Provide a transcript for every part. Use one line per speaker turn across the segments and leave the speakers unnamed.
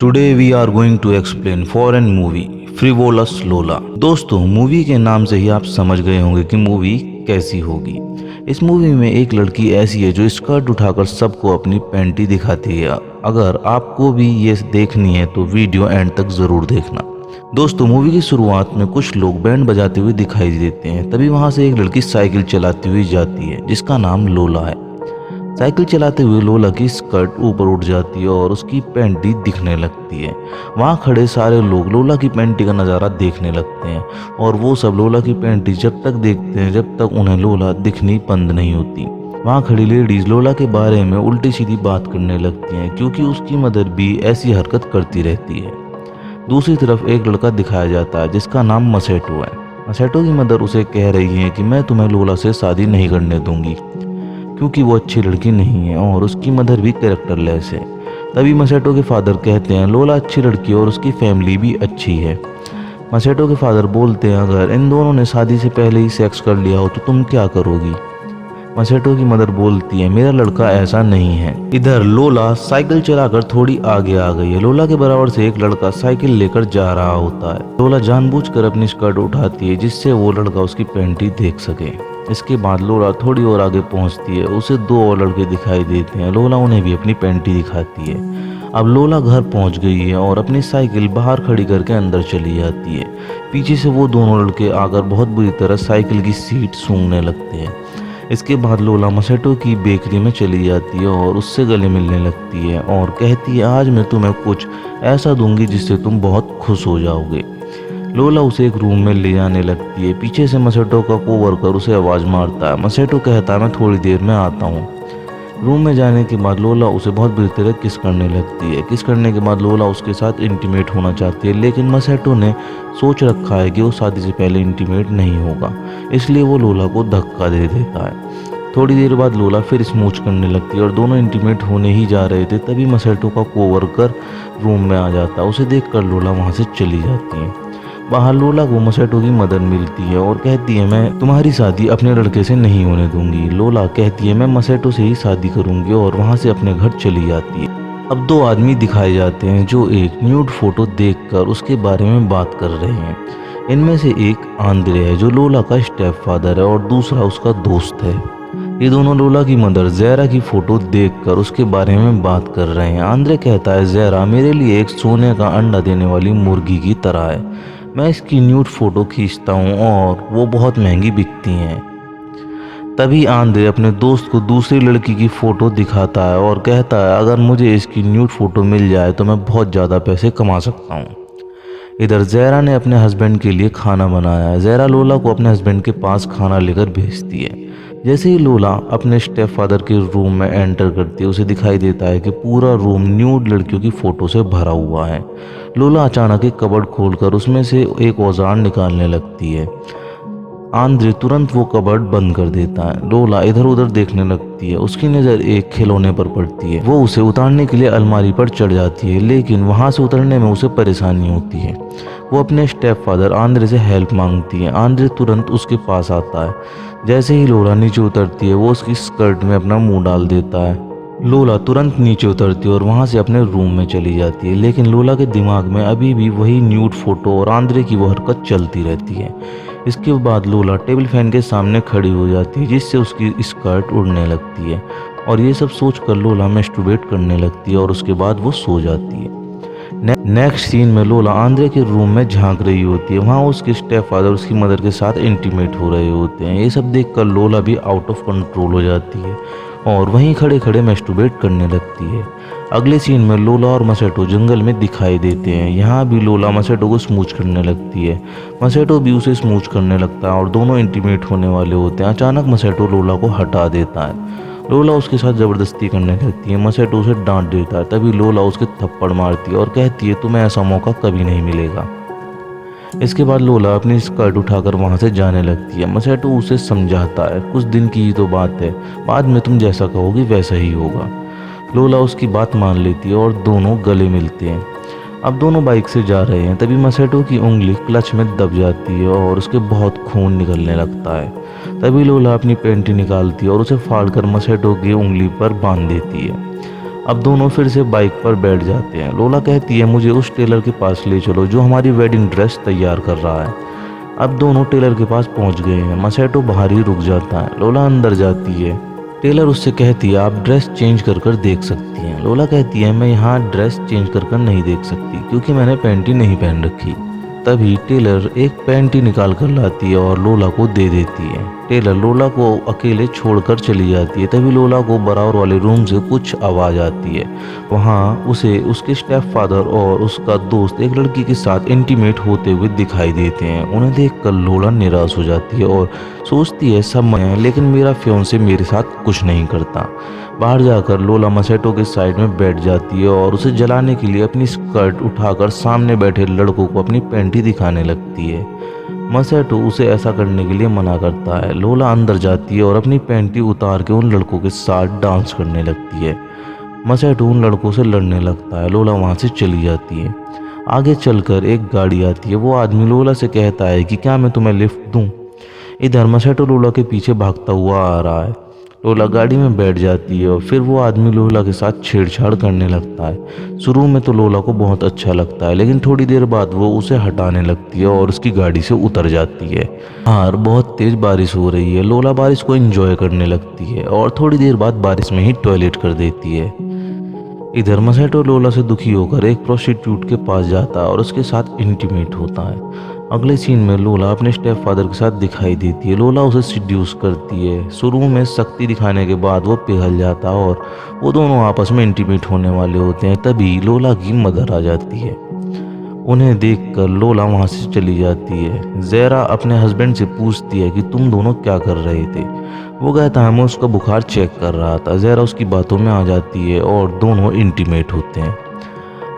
Today we are going to explain foreign movie frivolous Lola. दोस्तों, movie के नाम से ही आप समझ गए होंगे कि मूवी कैसी होगी। इस मूवी में एक लड़की ऐसी है जो स्कर्ट उठाकर सबको अपनी पैंटी दिखाती है। अगर आपको भी ये देखनी है तो वीडियो एंड तक ज़रूर देखना। दोस्तों, मूवी की शुरुआत में कुछ लोग बैंड बजाते हुए दिखाई देते हैं। तभी वहाँ से एक लड़की साइकिल चलाती हुई जाती है जिसका नाम लोला है। साइकिल चलाते हुए लोला की स्कर्ट ऊपर उठ जाती है और उसकी पैंटी दिखने लगती है। वहाँ खड़े सारे लोग लोला की पैंटी का नज़ारा देखने लगते हैं और वो सब लोला की पैंटी जब तक देखते हैं जब तक उन्हें लोला दिखनी बंद नहीं होती। वहाँ खड़ी लेडीज लोला के बारे में उल्टी सीधी बात करने लगती हैं क्योंकि उसकी मदर भी ऐसी हरकत करती रहती है। दूसरी तरफ एक लड़का दिखाया जाता है जिसका नाम मसेटो है। मसेटो की मदर उसे कह रही है कि मैं तुम्हें लोला से शादी नहीं करने दूंगी क्योंकि वो अच्छी लड़की नहीं है और उसकी मदर भी कैरेक्टरलेस है। तभी मसेटो के फादर कहते हैं लोला अच्छी लड़की है और उसकी फैमिली भी अच्छी है। मसेटो के फादर बोलते हैं अगर इन दोनों ने शादी से पहले ही सेक्स कर लिया हो तो तुम क्या करोगी। मसेटो की मदर बोलती है मेरा लड़का ऐसा नहीं है। इधर लोला साइकिल चलाकर थोड़ी आगे आ गई है। लोला के बराबर से एक लड़का साइकिल लेकर जा रहा होता है। लोला जानबूझकर अपनी स्कर्ट उठाती है जिससे वो लड़का उसकी पैंटी देख सके। इसके बाद लोला थोड़ी और आगे पहुंचती है। उसे दो और लड़के दिखाई देते हैं। लोला उन्हें भी अपनी पैंटी दिखाती है। अब लोला घर पहुंच गई है और अपनी साइकिल बाहर खड़ी करके अंदर चली जाती है। पीछे से वो दोनों लड़के आकर बहुत बुरी तरह साइकिल की सीट सूंघने लगते हैं। इसके बाद लोला मसेटो की बेकरी में चली जाती है और उससे गले मिलने लगती है और कहती है आज मैं तुम्हें कुछ ऐसा दूंगी जिससे तुम बहुत खुश हो जाओगे। लोला उसे एक रूम में ले जाने लगती है। पीछे से मसेटो का कोवर्कर उसे आवाज़ मारता है। मसेटो कहता है मैं थोड़ी देर में आता हूँ। रूम में जाने के बाद लोला उसे बहुत बुरी तरह किस करने लगती है। किस करने के बाद लोला उसके साथ इंटीमेट होना चाहती है लेकिन मसेटो ने सोच रखा है कि वो शादी से पहले इंटीमेट नहीं होगा, इसलिए वो लोला को धक्का दे देता है। थोड़ी देर बाद लोला फिर स्मूच करने लगती है और दोनों इंटीमेट होने ही जा रहे थे तभी मसेटो का कोवर्कर रूम में आ जाता है। उसे देखकर लोला वहाँ से चली जाती है। बाहर लोला को मसेटो की मदर मिलती है और कहती है मैं तुम्हारी शादी अपने लड़के से नहीं होने दूंगी। लोला कहती है मैं मसेटो से ही शादी करूंगी और वहां से अपने घर चली जाती है। अब दो आदमी दिखाए जाते हैं जो एक न्यूड फोटो देखकर उसके बारे में बात कर रहे हैं। इनमें से एक आंद्रे है जो लोला का स्टेप फादर है और दूसरा उसका दोस्त है। ये दोनों लोला की मदर जैरा की फोटो देखकर उसके बारे में बात कर रहे हैं। आंद्रे कहता है जैरा मेरे लिए एक सोने का अंडा देने वाली मुर्गी की तरह है। मैं इसकी न्यूड फोटो खींचता हूँ और वो बहुत महंगी बिकती हैं। तभी आंद्रे अपने दोस्त को दूसरी लड़की की फ़ोटो दिखाता है और कहता है अगर मुझे इसकी न्यूड फ़ोटो मिल जाए तो मैं बहुत ज़्यादा पैसे कमा सकता हूँ। इधर जैरा ने अपने हस्बैंड के लिए खाना बनाया है। जैरा लोला को अपने हस्बैंड के पास खाना लेकर भेजती है। जैसे ही लोला अपने स्टेप फादर के रूम में एंटर करती है उसे दिखाई देता है कि पूरा रूम न्यूड लड़कियों की फ़ोटो से भरा हुआ है। लोला अचानक एक कबर्ड खोलकर उसमें से एक औजार निकालने लगती है। आंद्रे तुरंत वो कबर्ड बंद कर देता है। लोला इधर उधर देखने लगती है। उसकी नज़र एक खिलौने पर पड़ती है। वो उसे उतारने के लिए अलमारी पर चढ़ जाती है लेकिन वहाँ से उतरने में उसे परेशानी होती है। वो अपने स्टेप फादर आंद्रे से हेल्प मांगती है। आंद्रे तुरंत उसके पास आता है। जैसे ही लोला नीचे उतरती है वो उसकी स्कर्ट में अपना मुंह डाल देता है। लोला तुरंत नीचे उतरती है और वहाँ से अपने रूम में चली जाती है लेकिन लोला के दिमाग में अभी भी वही न्यूड फोटो और आंद्रे की वो हरकत चलती रहती है। इसके बाद लोला टेबल फैन के सामने खड़ी हो जाती है जिससे उसकी स्कर्ट उड़ने लगती है और ये सब सोचकर लोला मैस्टरबेट करने लगती है और उसके बाद वो सो जाती है। नेक्स्ट सीन में लोला आंद्रे के रूम में झांक रही होती है। वहाँ उसके स्टेप फादर उसकी मदर के साथ इंटीमेट हो रहे होते हैं। ये सब देखकर लोला भी आउट ऑफ कंट्रोल हो जाती है और वहीं खड़े खड़े मैस्टरबेट करने लगती है। अगले सीन में लोला और मसेटो जंगल में दिखाई देते हैं। यहाँ भी लोला मसेटो को स्मूच करने लगती है। मसेटो भी उसे स्मूच करने लगता है और दोनों इंटीमेट होने वाले होते हैं। अचानक मसेटो लोला को हटा देता है। लोला उसके साथ ज़बरदस्ती करने लगती है। मसेटो उसे डांट देता है। तभी लोला उसके थप्पड़ मारती है और कहती है तुम्हें ऐसा मौका कभी नहीं मिलेगा। इसके बाद लोला अपनी स्कर्ट उठाकर वहाँ से जाने लगती है। मसेटो उसे समझाता है कुछ दिन की ही तो बात है, बाद में तुम जैसा कहोगी वैसा ही होगा। लोला उसकी बात मान लेती है और दोनों गले मिलते हैं। अब दोनों बाइक से जा रहे हैं तभी मसेटो की उंगली क्लच में दब जाती है और उसके बहुत खून निकलने लगता है। तभी लोला अपनी पैंटी निकालती है और उसे फाड़कर मसेटो की उंगली पर बांध देती है। अब दोनों फिर से बाइक पर बैठ जाते हैं। लोला कहती है मुझे उस टेलर के पास ले चलो जो हमारी वेडिंग ड्रेस तैयार कर रहा है। अब दोनों टेलर के पास पहुंच गए हैं। मसेटो बाहर ही रुक जाता है। लोला अंदर जाती है। टेलर उससे कहती है आप ड्रेस चेंज कर देख सकती हैं। लोला कहती है मैं यहाँ ड्रेस चेंज कर नहीं देख सकती क्योंकि मैंने पैंट ही नहीं पहन रखी। तभी टेलर एक पैंट ही निकाल कर लाती है और लोला को दे देती है। टेलर लोला को अकेले छोड़कर चली जाती है। तभी लोला को बराबर वाले रूम से कुछ आवाज़ आती है। वहाँ उसे उसके स्टेप फादर और उसका दोस्त एक लड़की के साथ इंटीमेट होते हुए दिखाई देते हैं। उन्हें देखकर लोला निराश हो जाती है और सोचती है सब मैं, लेकिन मेरा फियांसे मेरे साथ कुछ नहीं करता। बाहर जाकर लोला मसेटो के साइड में बैठ जाती है और उसे जलाने के लिए अपनी स्कर्ट उठाकर सामने बैठे लड़कों को अपनी पैंटी दिखाने लगती है। मसेटो उसे ऐसा करने के लिए मना करता है। लोला अंदर जाती है और अपनी पैंटी उतार के उन लड़कों के साथ डांस करने लगती है। मसेटो उन लड़कों से लड़ने लगता है। लोला वहाँ से चली जाती है। आगे चलकर एक गाड़ी आती है। वो आदमी लोला से कहता है कि क्या मैं तुम्हें लिफ्ट दूँ। इधर मसेटो लोला के पीछे भागता हुआ आ रहा है। लोला गाड़ी में बैठ जाती है और फिर वो आदमी लोला के साथ छेड़छाड़ करने लगता है। शुरू में तो लोला को बहुत अच्छा लगता है, लेकिन थोड़ी देर बाद वो उसे हटाने लगती है और उसकी गाड़ी से उतर जाती है। बाहर बहुत तेज बारिश हो रही है। लोला बारिश को एंजॉय करने लगती है और थोड़ी देर बाद बारिश में ही टॉयलेट कर देती है। इधर मसेटो लोला से दुखी होकर एक प्रोस्टिट्यूट के पास जाता है और उसके साथ इंटीमेट होता है। अगले सीन में लोला अपने स्टेप फादर के साथ दिखाई देती है। लोला उसे सिड्यूस करती है। शुरू में शक्ति दिखाने के बाद वो पिघल जाता है और वो दोनों आपस में इंटीमेट होने वाले होते हैं। तभी लोला की मदर आ जाती है। उन्हें देखकर लोला वहाँ से चली जाती है। ज़ेरा अपने हस्बैंड से पूछती है कि तुम दोनों क्या कर रहे थे। वो कहता है मैं उसका बुखार चेक कर रहा था। ज़ेरा उसकी बातों में आ जाती है और दोनों इंटीमेट होते हैं।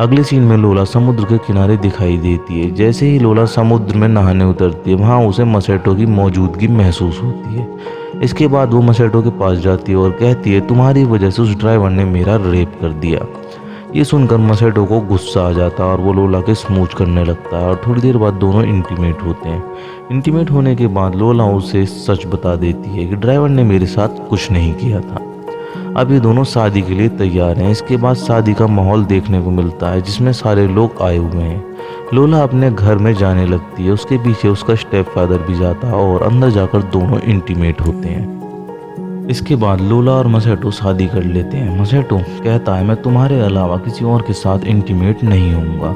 अगले सीन में लोला समुद्र के किनारे दिखाई देती है। जैसे ही लोला समुद्र में नहाने उतरती है, वहाँ उसे मसेटो की मौजूदगी महसूस होती है। इसके बाद वो मसेटो के पास जाती है और कहती है तुम्हारी वजह से उस ड्राइवर ने मेरा रेप कर दिया। ये सुनकर मसेटो को गुस्सा आ जाता है और वो लोला के स्मूच करने लगता है और थोड़ी देर बाद दोनों इंटीमेट होते हैं। इंटीमेट होने के बाद लोला उसे सच बता देती है कि ड्राइवर ने मेरे साथ कुछ नहीं किया था। अब ये दोनों शादी के लिए तैयार हैं। इसके बाद शादी का माहौल देखने को मिलता है जिसमें सारे लोग आए हुए हैं। लोला अपने घर में जाने लगती है। उसके पीछे उसका स्टेप फादर भी जाता है और अंदर जाकर दोनों इंटीमेट होते हैं। इसके बाद लोला और मसेटो शादी कर लेते हैं। मसेटो कहता है मैं तुम्हारे अलावा किसी और के साथ इंटीमेट नहीं होऊंगा।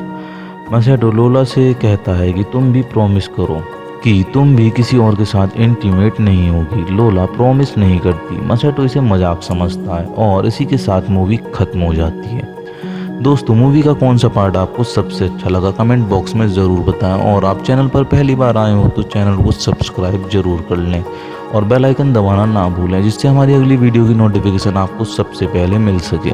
मसेटो लोला से कहता है कि तुम भी प्रॉमिस करो कि तुम भी किसी और के साथ इंटीमेट नहीं होगी। लोला प्रॉमिस नहीं करती। मसेटो इसे मजाक समझता है और इसी के साथ मूवी खत्म हो जाती है। दोस्तों मूवी का कौन सा पार्ट आपको सबसे अच्छा लगा कमेंट बॉक्स में ज़रूर बताएं और आप चैनल पर पहली बार आए हो तो चैनल को सब्सक्राइब जरूर कर लें और बेल आइकन दबाना ना भूलें जिससे हमारी अगली वीडियो की नोटिफिकेशन आपको सबसे पहले मिल सके।